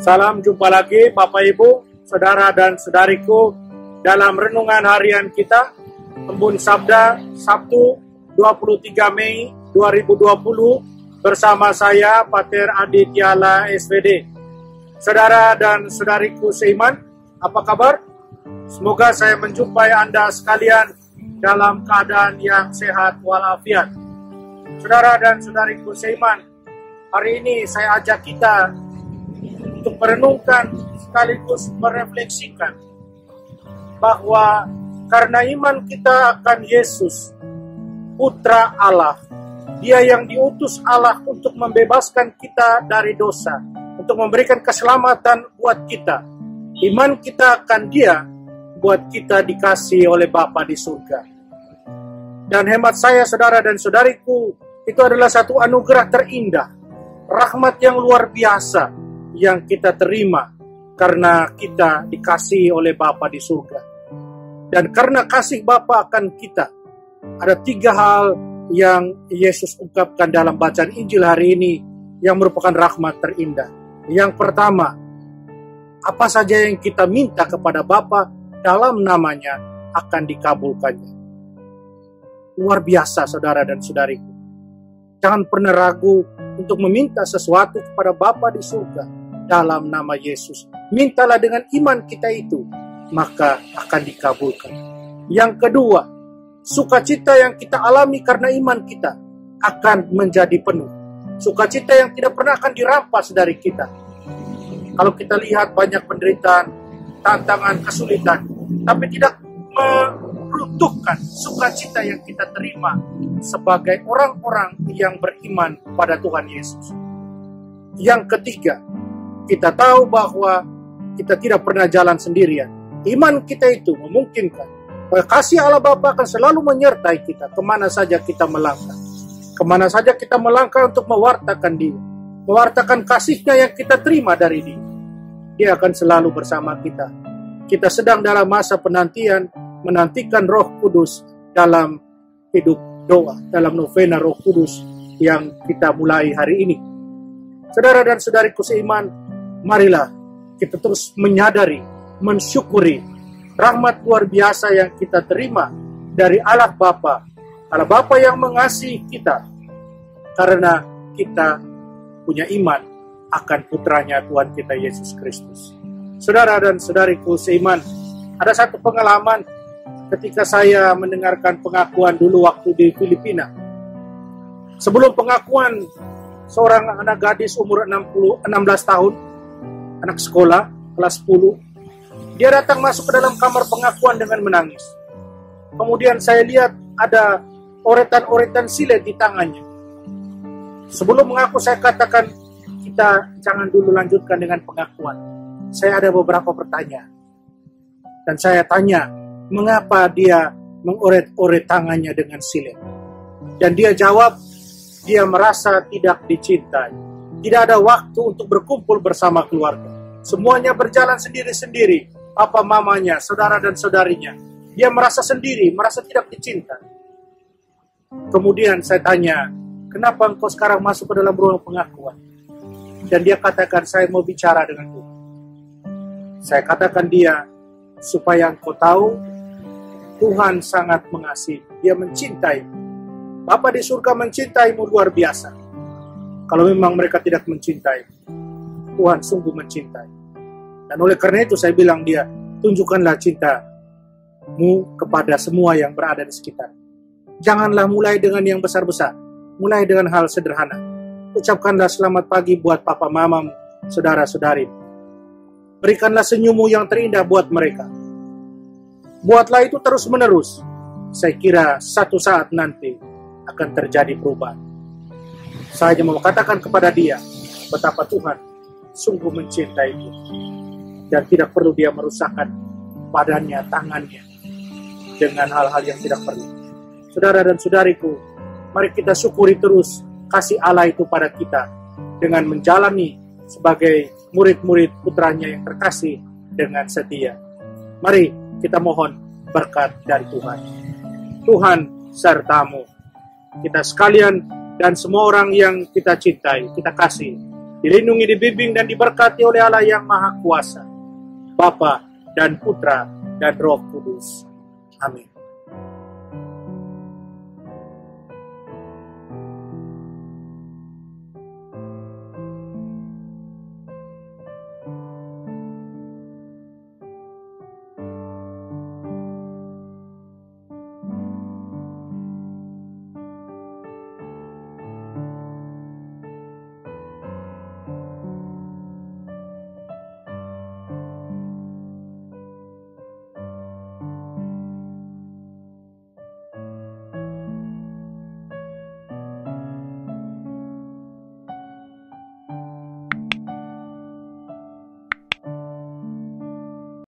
Salam jumpa lagi Bapak Ibu, Saudara dan Saudariku dalam renungan harian kita Embun Sabda Sabtu 23 Mei 2020 bersama saya Pater Adi Tiala SVD. Saudara dan Saudariku seiman, apa kabar? Semoga saya menjumpai Anda sekalian dalam keadaan yang sehat walafiat. Saudara dan Saudariku seiman, hari ini saya ajak kita untuk merenungkan sekaligus merefleksikan bahwa karena iman kita akan Yesus, Putra Allah, Dia yang diutus Allah untuk membebaskan kita dari dosa, untuk memberikan keselamatan buat kita. Iman kita akan Dia buat kita dikasih oleh Bapa di surga. Dan hemat saya, saudara dan saudariku, itu adalah satu anugerah terindah, rahmat yang luar biasa yang kita terima karena kita dikasihi oleh Bapa di surga. Dan karena kasih Bapa akan kita, ada 3 hal yang Yesus ungkapkan dalam bacaan Injil hari ini yang merupakan rahmat terindah. Yang pertama, apa saja yang kita minta kepada Bapa dalam namanya akan dikabulkannya. Luar biasa, saudara dan saudariku. Jangan pernah ragu untuk meminta sesuatu kepada Bapa di surga dalam nama Yesus. Mintalah dengan iman kita itu, maka akan dikabulkan. Yang kedua, sukacita yang kita alami karena iman kita akan menjadi penuh. Sukacita yang tidak pernah akan dirampas dari kita. Kalau kita lihat banyak penderitaan, tantangan, kesulitan, tapi tidak meruntuhkan sukacita yang kita terima sebagai orang-orang yang beriman pada Tuhan Yesus. Yang ketiga, kita tahu bahwa kita tidak pernah jalan sendirian. Iman kita itu memungkinkan bahwa kasih Allah Bapa akan selalu menyertai kita kemana saja kita melangkah. Kemana saja kita melangkah untuk mewartakan Dia, mewartakan kasih-Nya yang kita terima dari Dia. Dia akan selalu bersama kita. Kita sedang dalam masa penantian, menantikan Roh Kudus dalam hidup doa, dalam novena Roh Kudus yang kita mulai hari ini. Saudara dan saudariku seiman, marilah kita terus menyadari, mensyukuri rahmat luar biasa yang kita terima dari Allah Bapa. Allah Bapa yang mengasihi kita karena kita punya iman akan putranya Tuhan kita Yesus Kristus. Saudara dan saudariku seiman, ada satu pengalaman ketika saya mendengarkan pengakuan dulu waktu di Filipina. Sebelum pengakuan, seorang anak gadis umur 16 tahun, anak sekolah, kelas 10, dia datang masuk ke dalam kamar pengakuan dengan menangis. Kemudian saya lihat ada oretan-oretan silet di tangannya. Sebelum mengaku saya katakan, kita jangan dulu lanjutkan dengan pengakuan. Saya ada beberapa pertanyaan. Dan saya tanya, mengapa dia mengoret-oret tangannya dengan silet? Dan dia jawab, dia merasa tidak dicintai. Tidak ada waktu untuk berkumpul bersama keluarga. Semuanya berjalan sendiri-sendiri. Papa mamanya, saudara dan saudarinya. Dia merasa sendiri, merasa tidak dicintai. Kemudian saya tanya, kenapa engkau sekarang masuk ke dalam ruang pengakuan? Dan dia katakan, saya mau bicara dengan Tuhan. Saya katakan dia, supaya engkau tahu, Tuhan sangat mengasihi. Dia mencintai. Bapa di surga mencintaimu luar biasa. Kalau memang mereka tidak mencintai, Tuhan sungguh mencintai. Dan oleh karena itu saya bilang dia, tunjukkanlah cintamu kepada semua yang berada di sekitar. Janganlah mulai dengan yang besar-besar. Mulai dengan hal sederhana. Ucapkanlah selamat pagi buat papa mamamu, saudara-saudari. Berikanlah senyummu yang terindah buat mereka. Buatlah itu terus-menerus. Saya kira satu saat nanti akan terjadi perubahan. Saya hanya mau katakan kepada dia betapa Tuhan sungguh mencintai dia. Dan tidak perlu dia merusakkan badannya, tangannya dengan hal-hal yang tidak perlu. Saudara dan saudariku, mari kita syukuri terus kasih Allah itu pada kita dengan menjalani sebagai murid-murid putranya yang terkasih dengan setia. Mari kita mohon berkat dari Tuhan. Tuhan sertamu. Kita sekalian dan semua orang yang kita cintai, kita kasih. dilindungi, dibimbing, dan diberkati oleh Allah yang Maha Kuasa, Bapa dan Putra dan Roh Kudus. Amin.